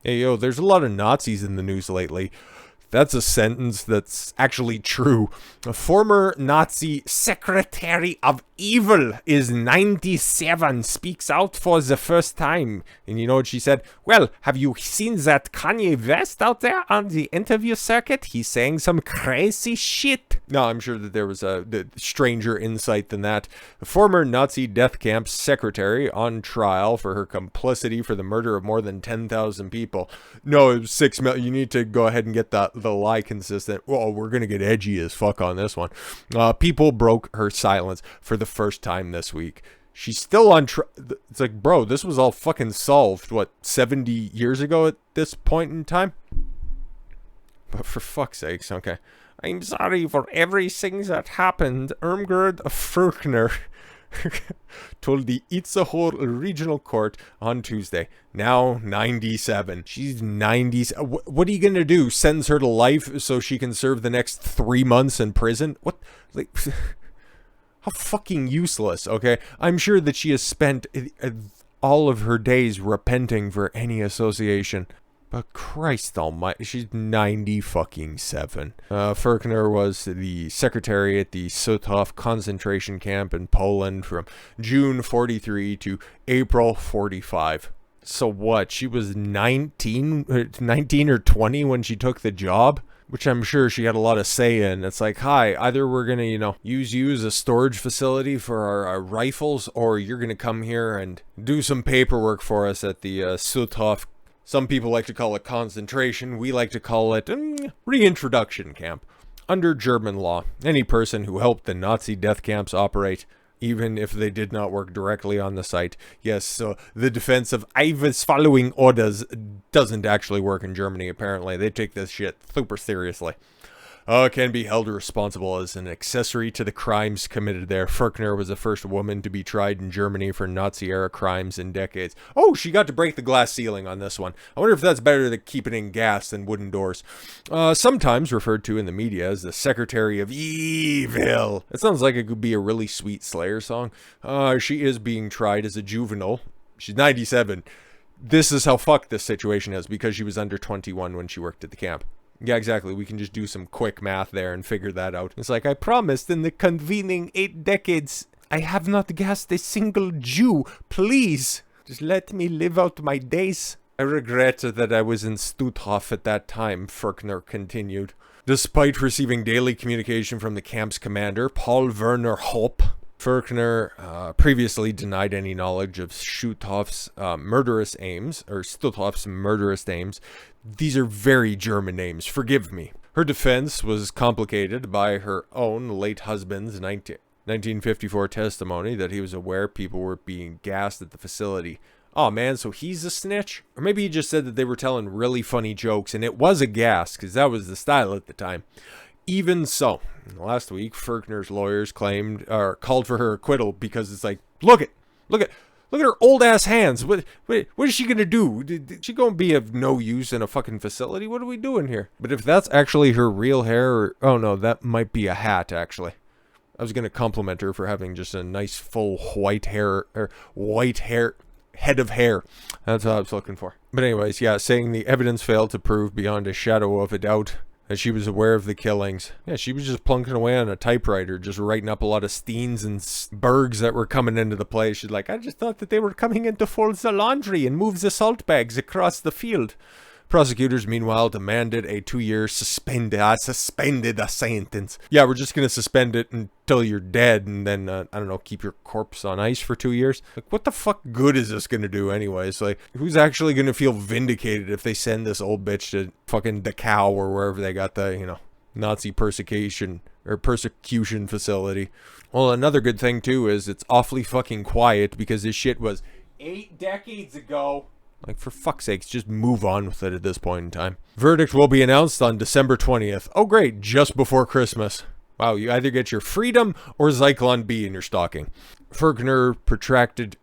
Hey, yo, there's a lot of Nazis in the news lately. That's a sentence that's actually true. A former Nazi secretary of evil is 97, speaks out for the first time. And you know what she said? Well, have you seen that Kanye West out there on the interview circuit? He's saying some crazy shit. No, I'm sure that there was a stranger insight than that. The former Nazi death camp secretary on trial for her complicity for the murder of more than 10,000 people. No, it was 6 million. You need to go ahead and get the lie consistent. Well, we're going to get edgy as fuck on this one. People broke her silence for the first time this week. She's still on it's like, bro, this was all fucking solved, what, 70 years ago at this point in time? But for fuck's sakes, okay. I'm sorry for everything that happened. Irmgard Furchner told the Itzehoe Regional Court on Tuesday. Now 97. She's 90. What are you going to do? Sentence her to life so she can serve the next 3 months in prison? What? Like, how fucking useless, okay? I'm sure that she has spent all of her days repenting for any association. But Christ almighty, she's 90 fucking 7. Furchner was the secretary at the Sutthof concentration camp in Poland from June 43 to April 45. So what? She was 19 or 20 when she took the job? Which I'm sure she had a lot of say in. It's like, hi, either we're going to, use you as a storage facility for our rifles, or you're going to come here and do some paperwork for us at the Sutthof. Some people like to call it concentration. We like to call it reintroduction camp. Under German law, any person who helped the Nazi death camps operate, even if they did not work directly on the site. Yes, so the defense of I was following orders doesn't actually work in Germany, apparently. They take this shit super seriously. Can be held responsible as an accessory to the crimes committed there. Furchner was the first woman to be tried in Germany for Nazi-era crimes in decades. Oh, she got to break the glass ceiling on this one. I wonder if that's better to keep it in gas than wooden doors. Sometimes referred to in the media as the Secretary of Evil. It sounds like it could be a really sweet Slayer song. She is being tried as a juvenile. She's 97. This is how fucked this situation is, because she was under 21 when she worked at the camp. Yeah, exactly. We can just do some quick math there and figure that out. It's like, I promised in the convening 8 decades, I have not gassed a single Jew. Please, just let me live out my days. I regret that I was in Sutthof at that time, Furchner continued. Despite receiving daily communication from the camp's commander, Paul Werner Hopp, Furchner previously denied any knowledge of Sutthof's murderous aims. These are very German names, forgive me. Her defense was complicated by her own late husband's 1954 testimony that he was aware people were being gassed at the facility. Oh man, so he's a snitch? Or maybe he just said that they were telling really funny jokes and it was a gas, because that was the style at the time. Even so, last week, Furchner's lawyers called for her acquittal because it's like, look at her old ass hands. What is she gonna do? Is she gonna be of no use in a fucking facility? What are we doing here? But if that's actually her real hair, oh no, that might be a hat actually. I was gonna compliment her for having just a nice full white hair head of hair. That's what I was looking for. But anyways, yeah, saying the evidence failed to prove beyond a shadow of a doubt that she was aware of the killings. Yeah, she was just plunking away on a typewriter, just writing up a lot of Steens and Bergs that were coming into the place. She's like, I just thought that they were coming in to fold the laundry and move the salt bags across the field. Prosecutors, meanwhile, demanded a 2-year suspended sentence. Yeah, we're just going to suspend it until you're dead and then, I don't know, keep your corpse on ice for 2 years. Like, what the fuck good is this going to do anyways? Like, who's actually going to feel vindicated if they send this old bitch to fucking Dachau or wherever they got the, Nazi persecution facility? Well, another good thing, too, is it's awfully fucking quiet because this shit was 8 decades ago. Like, for fuck's sakes, just move on with it at this point in time. Verdict will be announced on December 20th. Oh, great, just before Christmas. Wow, you either get your freedom or Zyklon B in your stocking. Furchner protracted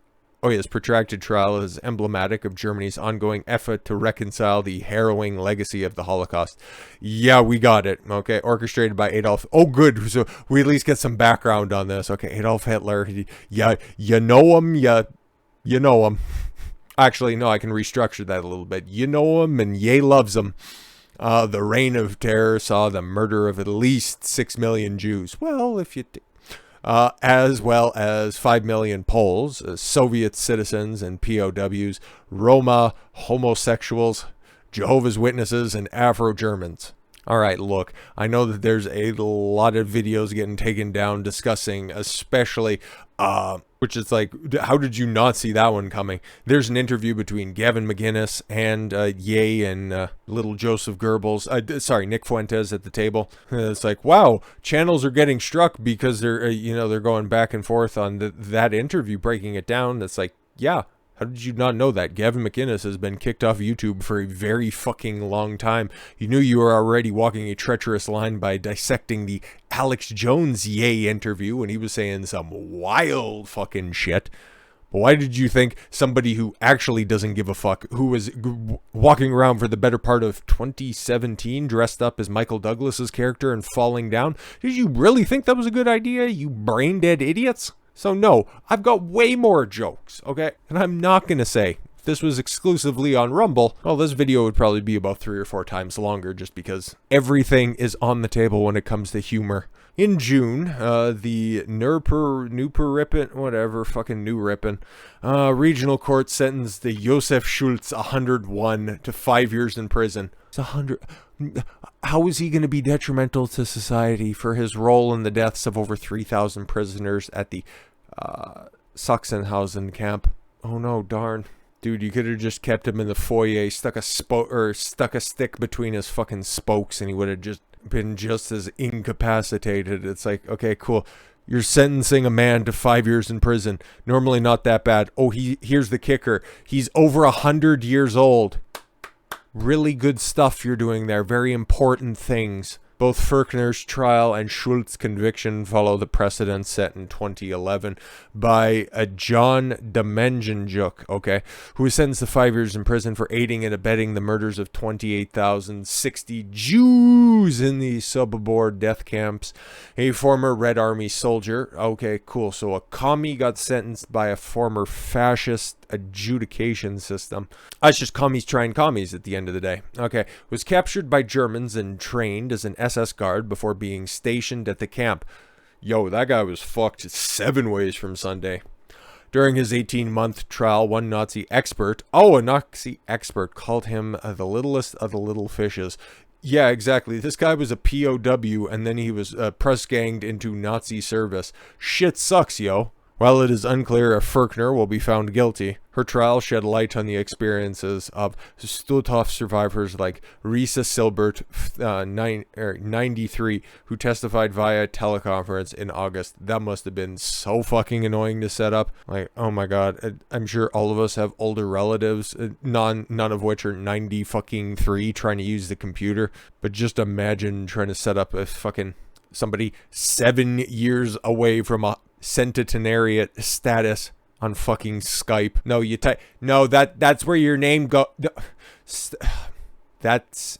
trial is emblematic of Germany's ongoing effort to reconcile the harrowing legacy of the Holocaust. Yeah, we got it. Okay, orchestrated by Adolf. Oh, good. So we at least get some background on this. Okay, Adolf Hitler. Yeah, you know him. You know him. Actually, no, I can restructure that a little bit. You know him and Ye loves him. The reign of terror saw the murder of at least 6 million Jews. Well, if you... as well as 5 million Poles, Soviet citizens and POWs, Roma, homosexuals, Jehovah's Witnesses, and Afro-Germans. All right, look, I know that there's a lot of videos getting taken down discussing, especially, which is like, how did you not see that one coming? There's an interview between Gavin McInnes and Ye and little Joseph Goebbels, Nick Fuentes at the table. It's like, wow, channels are getting struck because they're, they're going back and forth on that interview, breaking it down. That's like, yeah. How did you not know that? Gavin McInnes has been kicked off YouTube for a very fucking long time. You knew you were already walking a treacherous line by dissecting the Alex Jones Ye interview when he was saying some wild fucking shit. But why did you think somebody who actually doesn't give a fuck, who was walking around for the better part of 2017 dressed up as Michael Douglas's character and falling down, did you really think that was a good idea, you brain-dead idiots? So no, I've got way more jokes, okay? And I'm not going to say, if this was exclusively on Rumble, well, this video would probably be about 3 or 4 times longer just because everything is on the table when it comes to humor. In June, the New Ripon regional court sentenced the Josef Schultz 101 to 5 years in prison. It's 100... How is he going to be detrimental to society for his role in the deaths of over 3,000 prisoners at the Sachsenhausen camp? Oh no, darn. Dude, you could have just kept him in the foyer, stuck a stick between his fucking spokes, and he would have just been just as incapacitated. It's like, okay, cool. You're sentencing a man to 5 years in prison. Normally not that bad. Oh, here's the kicker. He's over 100 years old. Really good stuff you're doing there. Very important things. Both Furchner's trial and Schultz's conviction follow the precedent set in 2011 by John Demengenjuk, okay, who was sentenced to 5 years in prison for aiding and abetting the murders of 28,060 Jews in the Sobibor death camps. A former Red Army soldier. Okay, cool. So a commie got sentenced by a former fascist adjudication system. It's just commies trying commies at the end of the day. Okay, was captured by Germans and trained as an SS guard before being stationed at the camp. Yo, that guy was fucked 7 ways from Sunday. During his 18-month trial, one Nazi expert, a Nazi expert called him the littlest of the little fishes. Yeah, exactly. This guy was a POW and then he was press-ganged into Nazi service. Shit sucks, yo. While it is unclear if Furchner will be found guilty, her trial shed light on the experiences of Sutthof survivors like Risa Silbert, 93, who testified via teleconference in August. That must have been so fucking annoying to set up. Like, oh my god, I'm sure all of us have older relatives, none of which are 93 trying to use the computer. But just imagine trying to set up a fucking somebody 7 years away from a centenariate status on fucking Skype. No, that's where your name that's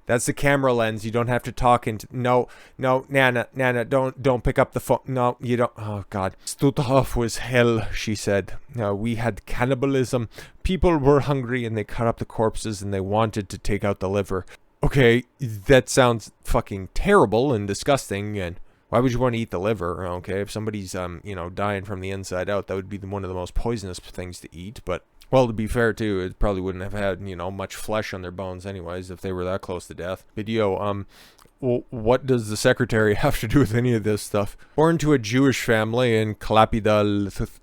the camera lens. You don't have to talk into no, Nana, don't pick up the phone. No, you don't. Oh god. Sutthof was hell, she said. We had cannibalism. People were hungry and they cut up the corpses and they wanted to take out the liver. Okay, that sounds fucking terrible and disgusting, and why would you want to eat the liver? Okay, if somebody's, dying from the inside out, that would be one of the most poisonous things to eat. But, well, to be fair, too, it probably wouldn't have had, much flesh on their bones anyways if they were that close to death. But, well, what does the secretary have to do with any of this stuff? Born to a Jewish family in Klaipėda,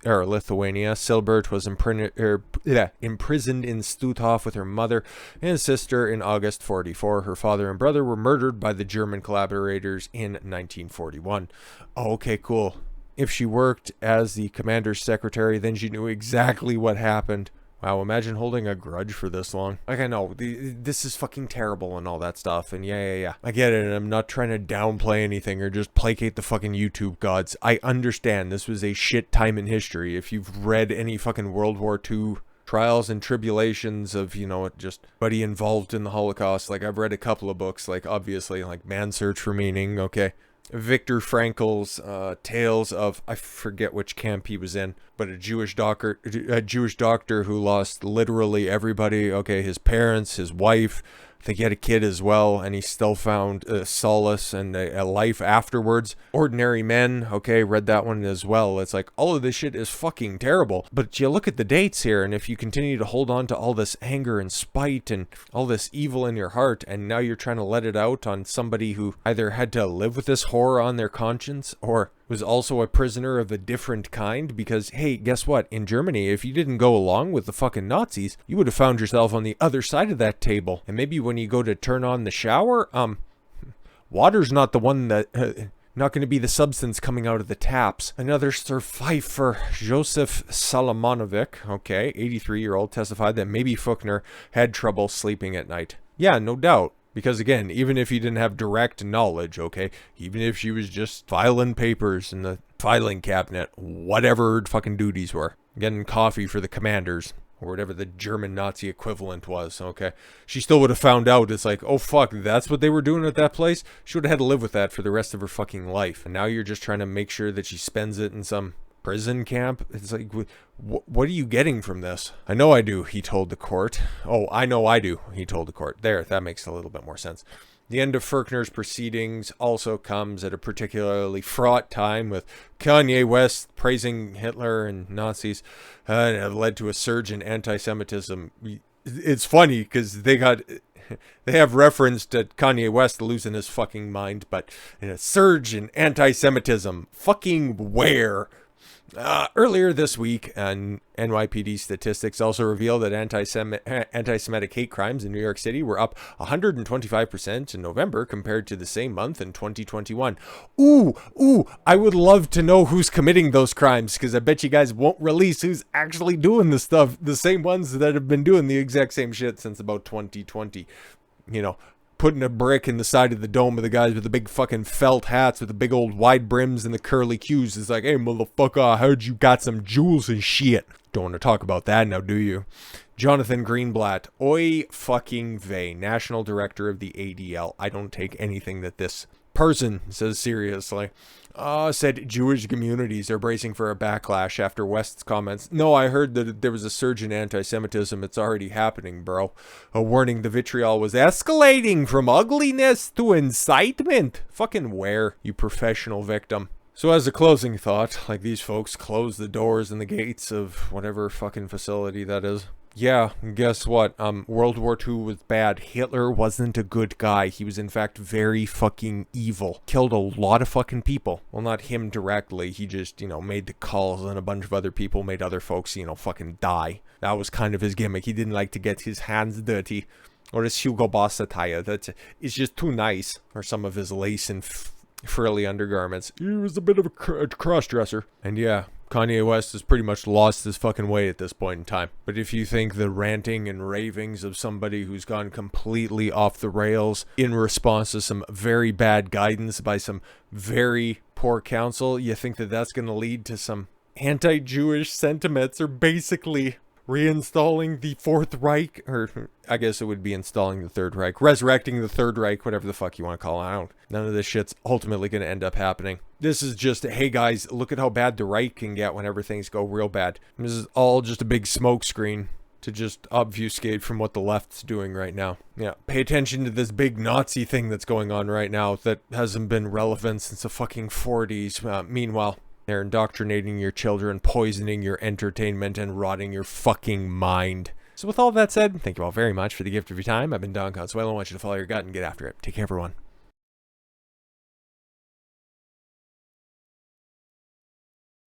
Lithuania, Silbert was imprisoned in Sutthof with her mother and sister in August 44. Her father and brother were murdered by the German collaborators in 1941. Oh, okay, cool. If she worked as the commander's secretary, then she knew exactly what happened. Wow, imagine holding a grudge for this long. Like, I know, this is fucking terrible and all that stuff, and yeah. I get it, and I'm not trying to downplay anything or just placate the fucking YouTube gods. I understand this was a shit time in history. If you've read any fucking World War II trials and tribulations of, just buddy involved in the Holocaust, like, I've read a couple of books, like, obviously, like, Man's Search for Meaning, okay? Viktor Frankl's tales of, I forget which camp he was in, but a Jewish doctor who lost literally everybody. Okay, his parents, his wife, I think he had a kid as well, and he still found solace and a life afterwards. Ordinary Men, okay, read that one as well. It's like, all of this shit is fucking terrible. But you look at the dates here, and if you continue to hold on to all this anger and spite and all this evil in your heart, and now you're trying to let it out on somebody who either had to live with this horror on their conscience, or was also a prisoner of a different kind, because, hey, guess what? In Germany, if you didn't go along with the fucking Nazis, you would have found yourself on the other side of that table. And maybe when you go to turn on the shower, water's not the one that... not going to be the substance coming out of the taps. Another survivor, Josef Salomanovic, okay, 83-year-old, testified that maybe Furchner had trouble sleeping at night. Yeah, no doubt. Because again, even if you didn't have direct knowledge, okay, even if she was just filing papers in the filing cabinet, whatever her fucking duties were, getting coffee for the commanders, or whatever the German Nazi equivalent was, okay, she still would have found out. It's like, oh fuck, that's what they were doing at that place? She would have had to live with that for the rest of her fucking life. And now you're just trying to make sure that she spends it in some prison camp. It's like, what are you getting from this? I know I do, he told the court. Oh, I know I do, he told the court. There, that makes a little bit more sense. The end of Furchner's proceedings also comes at a particularly fraught time, with Kanye West praising Hitler and Nazis, and it led to a surge in anti-Semitism. It's funny because they have reference to Kanye West losing his fucking mind, but in a surge in anti-Semitism, fucking where? Earlier this week, NYPD statistics also revealed that anti-Semitic hate crimes in New York City were up 125% in November compared to the same month in 2021. Ooh, I would love to know who's committing those crimes, because I bet you guys won't release who's actually doing this stuff. The same ones that have been doing the exact same shit since about 2020. You know, putting a brick in the side of the dome of the guys with the big fucking felt hats with the big old wide brims and the curly Qs. It's like, hey, motherfucker, I heard you got some jewels and shit. Don't want to talk about that now, do you? Jonathan Greenblatt, oi fucking vey, national director of the ADL. I don't take anything that this person says seriously. Said Jewish communities are bracing for a backlash after West's comments. No, I heard that there was a surge in anti-Semitism. It's already happening, bro. A warning the vitriol was escalating from ugliness to incitement. Fucking where, you professional victim. So as a closing thought, like these folks close the doors and the gates of whatever fucking facility that is. Yeah, guess what? World War II was bad. Hitler wasn't a good guy. He was in fact very fucking evil. Killed a lot of fucking people. Well, not him directly. He just, made the calls, and a bunch of other people made other folks, fucking die. That was kind of his gimmick. He didn't like to get his hands dirty. Or his Hugo Boss attire. It's just too nice. Or some of his lace and frilly undergarments. He was a bit of a cross-dresser. And yeah, Kanye West has pretty much lost his fucking way at this point in time. But if you think the ranting and ravings of somebody who's gone completely off the rails in response to some very bad guidance by some very poor counsel, you think that that's going to lead to some anti-Jewish sentiments, or basically reinstalling the Fourth Reich, or I guess it would be installing the Third Reich, resurrecting the Third Reich, whatever the fuck you want to call it. None of this shit's ultimately going to end up happening. This is just, hey guys, look at how bad the Reich can get whenever things go real bad. This is all just a big smokescreen to just obfuscate from what the left's doing right now. Yeah, pay attention to this big Nazi thing that's going on right now that hasn't been relevant since the fucking 40s. Meanwhile, they're indoctrinating your children, poisoning your entertainment, and rotting your fucking mind. So with all that said, thank you all very much for the gift of your time. I've been Don Consuelo. I want you to follow your gut and get after it. Take care, everyone.